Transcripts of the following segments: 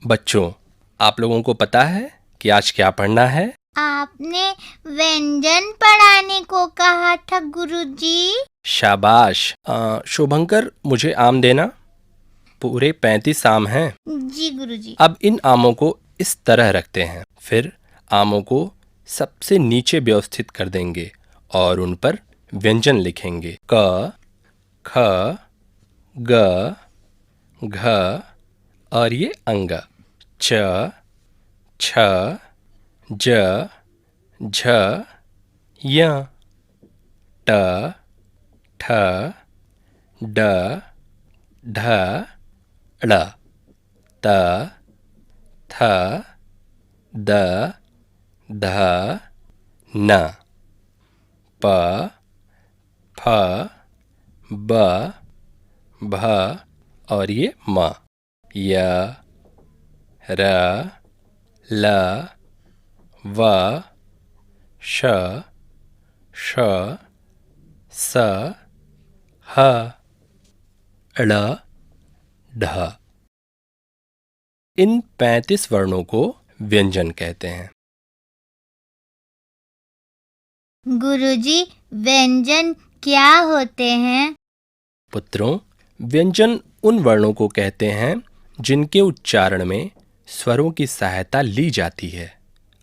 बच्चों, आप लोगों को पता है कि आज क्या पढ़ना है? आपने व्यंजन पढ़ाने को कहा था गुरुजी। शाबाश। शुभंकर, मुझे आम देना। पूरे 35 आम हैं। जी गुरुजी। अब इन आमों को इस तरह रखते हैं। फिर आमों को सबसे नीचे व्यवस्थित कर देंगे और उन पर व्यंजन लिखेंगे। क, ख, ग, घ और ये अंग। च, छ, ज, झ, य, ट, ठ, ड, ढ, ळ, त, थ, द, ध, न, प, फ, ब, भ और ये म। य, र, ल, व, श, ष, स, ह, ळ, ढ। इन 35 वर्णों को व्यंजन कहते हैं। गुरुजी, व्यंजन क्या होते हैं? पुत्रों, व्यंजन उन वर्णों को कहते हैं जिनके उच्चारण में स्वरों की सहायता ली जाती है,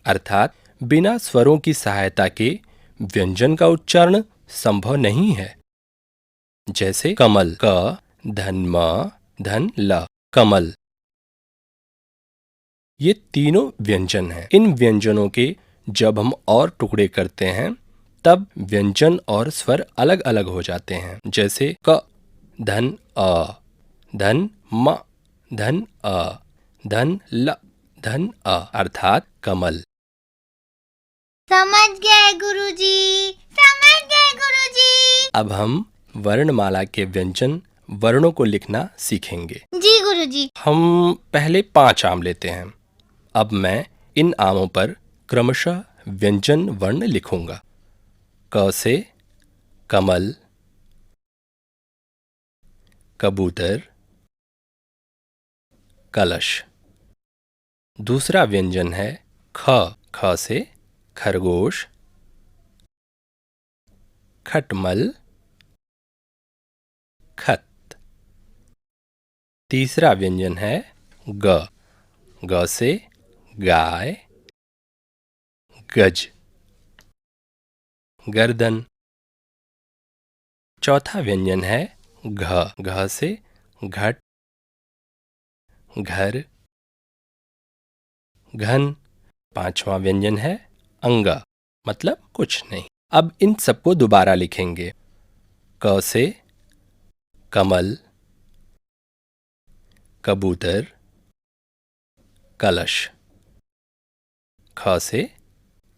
अर्थात बिना स्वरों की सहायता के व्यंजन का उच्चारण संभव नहीं है। जैसे कमल, क, धन म, धन ल, कमल। ये तीनों व्यंजन हैं। इन व्यंजनों के जब हम और टुकड़े करते हैं तब व्यंजन और स्वर अलग अलग हो जाते हैं। जैसे क, धन अ, धन म, धन अ, धन ल, धन अ अर्थात कमल। समझ गए गुरुजी, समझ गए गुरुजी। अब हम वर्णमाला के व्यंजन वर्णों को लिखना सीखेंगे। जी गुरुजी। हम पहले 5 आम लेते हैं। अब मैं इन आमों पर क्रमशः व्यंजन वर्ण लिखूंगा। क से कमल, कबूतर, कलश। दूसरा व्यंजन है ख। ख से खरगोश, खटमल, खत। तीसरा व्यंजन है ग। ग से गाय, गज, गर्दन। चौथा व्यंजन है घ। घ से घट, घर, घन। पांचवा व्यंजन है अंग, मतलब कुछ नहीं। अब इन सबको दोबारा लिखेंगे। क से कमल, कबूतर, कलश। ख से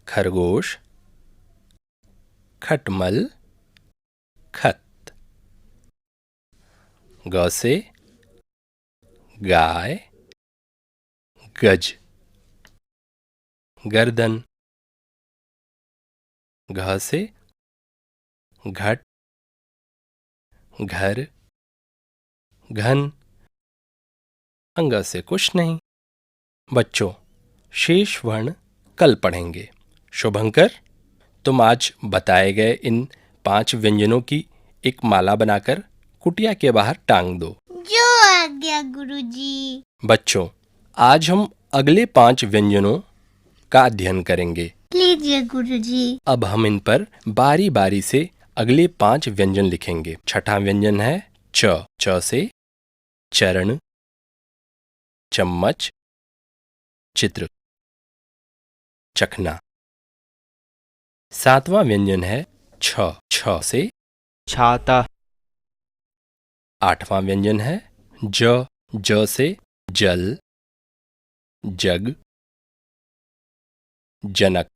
खरगोश, खटमल, खत। ग से गाय, गज, गर्दन। घ से घट, घर, घन। अंग से कुछ नहीं। बच्चों, शेष वर्ण कल पढ़ेंगे। शुभंकर, तुम आज बताए गए इन 5 व्यंजनों की एक माला बनाकर कुटिया के बाहर टांग दो। जो आज्ञा गुरुजी। बच्चों, आज हम अगले 5 व्यंजनों का अध्ययन करेंगे। लीजिए गुरुजी। अब हम इन पर बारी बारी से अगले 5 व्यंजन लिखेंगे। छठा व्यंजन है च। च से चरण, चम्मच, चित्र, चखना। सातवां व्यंजन है छ। छ से छाता, आठवां व्यंजन है ज। ज से जल, जग, जनक।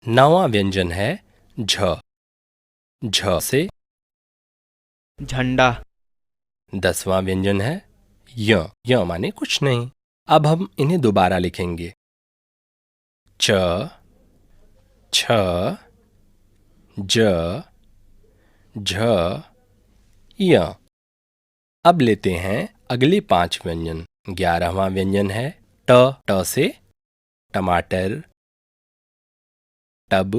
नौवां व्यंजन है झ। झ से झंडा, 10वां व्यंजन है य। य माने कुछ नहीं। अब हम इन्हें दोबारा लिखेंगे। च, छ, ज, झ, य। अब लेते हैं अगले 5 व्यंजन। 11वां व्यंजन है ट। ट से टमाटर, टब,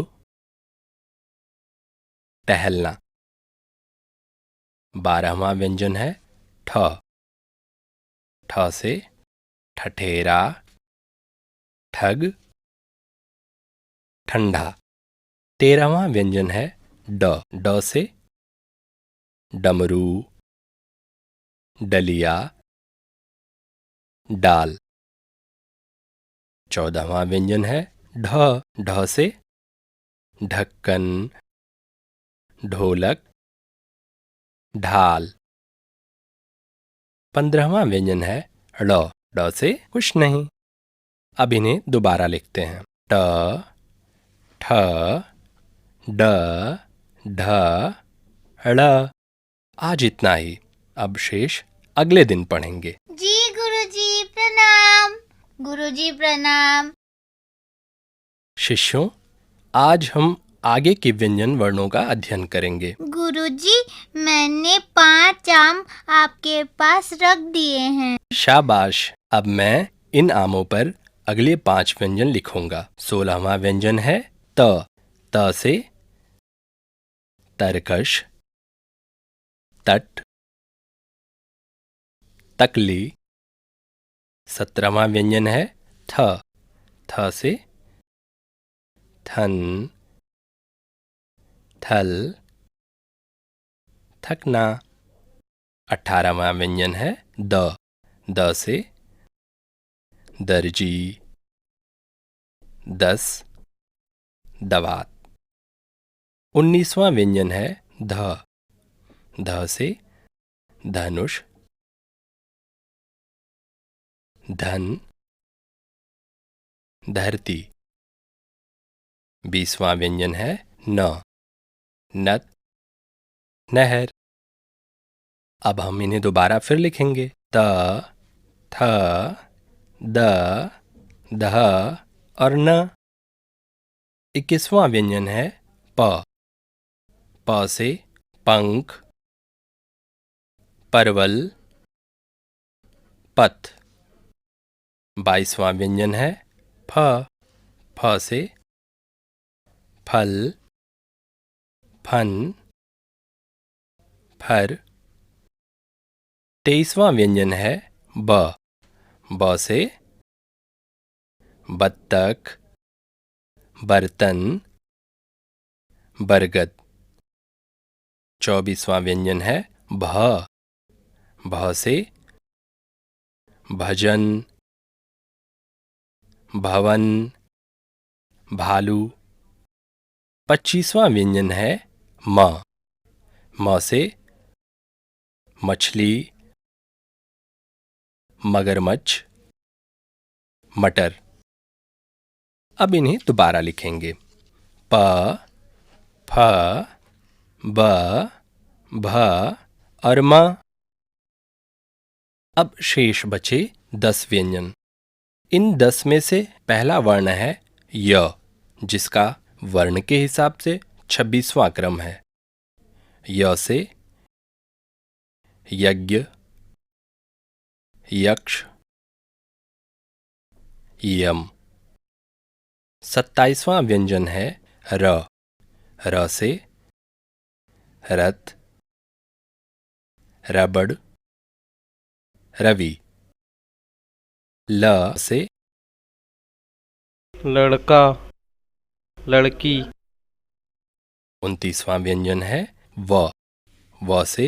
टहलना। 12वां व्यंजन है ठ। ठ से ठठेरा, ठग, ठंडा। 13वां व्यंजन है ड। ड से डमरू, डलिया, डाल। 14वां व्यंजन है ढ। ढ से ढक्कन, ढोलक, ढाल। 15वां व्यंजन है ड़। ड़ से कुछ नहीं। अब इन्हें दोबारा लिखते हैं। ट, ठ, ड, ढ, ड़। आज इतना ही। अब शेष अगले दिन पढ़ेंगे। जी गुरुजी प्रणाम। गुरुजी प्रणाम। शिष्यों, आज हम आगे के व्यंजन वर्णों का अध्ययन करेंगे। गुरुजी, मैंने 5 आम आपके पास रख दिए हैं। शाबाश। अब मैं इन आमों पर अगले 5 व्यंजन लिखूंगा। 16वां व्यंजन है त। त से तरकश, तट, तकली। 17वां व्यंजन है थ। थ से थन, थल, थकना। 18वां व्यंजन है द। द से दर्जी, दस, दवात। 19वां व्यंजन है ध। ध से धनुष, धन, धरती। 20वां व्यंजन है न। नद, नहर। अब हम इन्हें दोबारा फिर लिखेंगे। त, थ, द, ध और न। 21वां व्यंजन है प। प से पंख, परवल, पथ। 22वां व्यंजन है फ। फ से फल, फन, फर। 23वां व्यंजन है ब। ब से बत्तख, बर्तन, बरगद। 24वां व्यंजन है भ। भ से भजन, भवन, भालू। 25वां व्यंजन है म। म से मछली, मगरमच्छ, मटर। अब इन्हें दोबारा लिखेंगे। प, फ, ब, भ और म। अब शेष बचे 10 व्यंजन। इन 10 में से पहला वर्ण है य, जिसका वर्ण के हिसाब से 26वां क्रम है। य से यज्ञ, यक्ष, यम। 27वां व्यंजन है र। र से रथ, रबड़, रवि। ल से लड़का, लड़की। 29वां व्यंजन है व। व से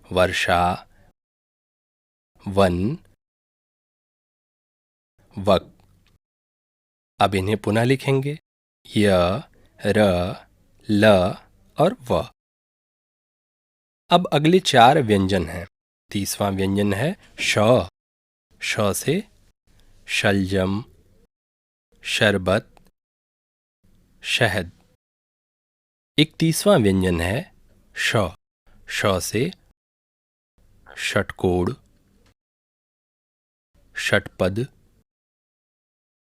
वर्षा, वन, वक। अब इन्हें पुनः लिखेंगे। य, र, ल और व। अब अगले 4 व्यंजन हैं। 30वां व्यंजन है श। श से शलजम, शरबत, शहद। 31वां व्यंजन है श। श से षटकोण, षटपद।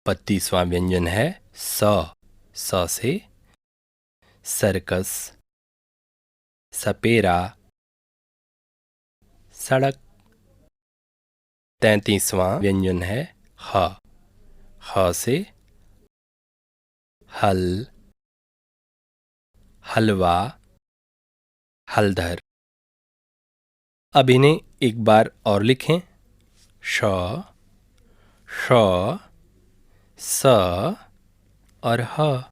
32वां व्यंजन है स। स से सर्कस, सपेरा, सड़क। 33वां व्यंजन है ह। ह से हल, हलवा, हलधर। अब इन्हें एक बार और लिखें। श, श, स और ह।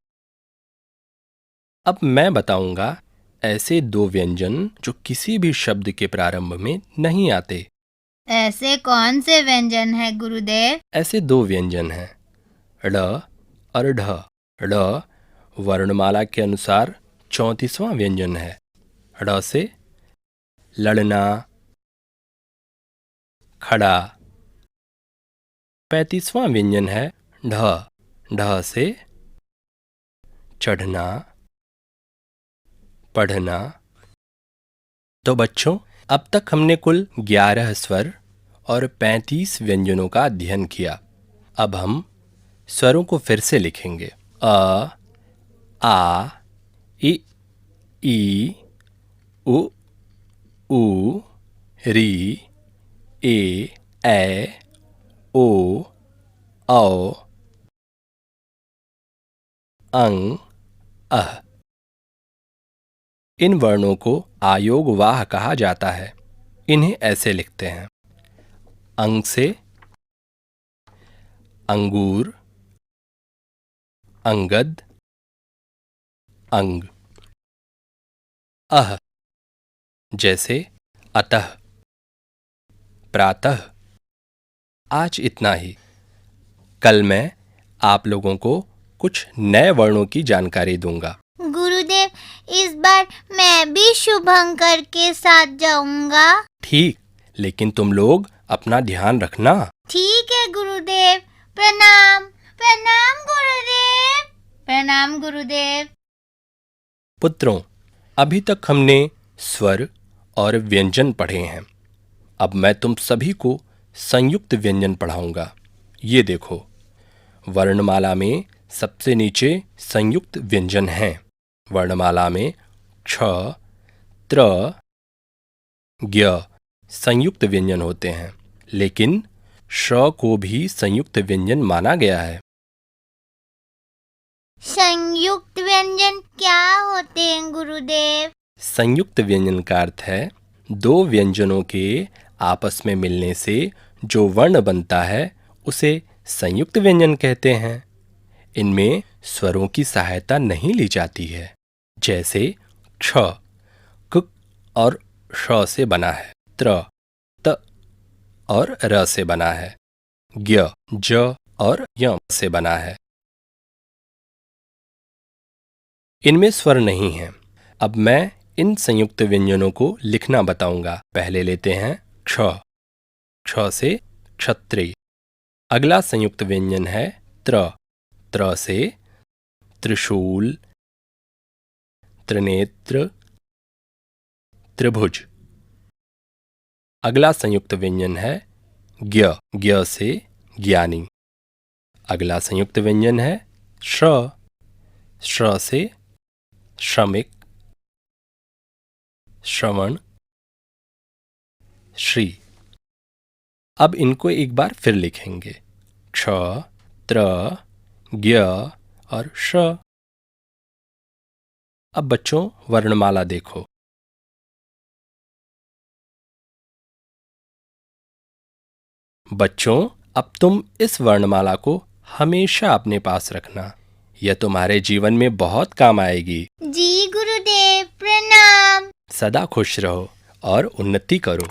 अब मैं बताऊंगा ऐसे दो व्यंजन जो किसी भी शब्द के प्रारंभ में नहीं आते। ऐसे कौन से व्यंजन है गुरुदेव? ऐसे दो व्यंजन हैं ड़ और ढ। ड़ वर्णमाला के अनुसार 34वां व्यंजन है। ड़ से लड़ना, खड़ा। 35वां व्यंजन है ढ। ढ से चढ़ना, पढ़ना। तो बच्चों, अब तक हमने कुल 11 स्वर और 35 व्यंजनों का अध्ययन किया। अब हम स्वरों को फिर से लिखेंगे। अ, आ, इ, ई, उ, ऊ, री, ए, ऐ, ओ, औ, अंग, अह। इन वर्णों को आयोगवाह कहा जाता है। इन्हें ऐसे लिखते हैं। अंग से अंगूर, अंगद, अंग। अह जैसे अतः, प्रातः। आज इतना ही। कल मैं आप लोगों को कुछ नए वर्णों की जानकारी दूंगा। गुरुदेव, इस बार मैं भी शुभंकर के साथ जाऊंगा। ठीक, लेकिन तुम लोग अपना ध्यान रखना। ठीक है गुरुदेव। प्रणाम। प्रणाम गुरुदेव। प्रणाम गुरुदेव। पुत्रों, अभी तक हमने स्वर और व्यंजन पढ़े हैं। अब मैं तुम सभी को संयुक्त व्यंजन पढ़ाऊंगा। ये देखो, वर्णमाला में सबसे नीचे संयुक्त व्यंजन हैं। वर्णमाला में क्ष, त्र, ज्ञ संयुक्त व्यंजन होते हैं, लेकिन श को भी संयुक्त व्यंजन माना गया है। संयुक्त व्यंजन क्या होते हैं गुरुदेव? संयुक्त व्यंजन का अर्थ है दो व्यंजनों के आपस में मिलने से जो वर्ण बनता है उसे संयुक्त व्यंजन कहते हैं। इनमें स्वरों की सहायता नहीं ली जाती है। जैसे क्ष क और श से बना है, त्र त और र से बना है, ज्ञ ज और य से बना है। इनमें स्वर नहीं है। अब मैं इन संयुक्त व्यंजनों को लिखना बताऊंगा। पहले लेते हैं क्ष। क्ष से क्षत्रिय। अगला संयुक्त व्यंजन है त्र। त्र से त्रिशूल, त्रिनेत्र, त्रिभुज। अगला संयुक्त व्यंजन है ज्ञ। ज्ञ से ज्ञानी। अगला संयुक्त व्यंजन है श्र। श्र से श्रमिक, श्रवण, श्री। अब इनको एक बार फिर लिखेंगे। क्ष, त्र, ज्ञ और श्र। अब बच्चों, वर्णमाला देखो। बच्चों, अब तुम इस वर्णमाला को हमेशा अपने पास रखना। यह तुम्हारे जीवन में बहुत काम आएगी। जी गुरुदेव, प्रणाम। सदा खुश रहो और उन्नति करो।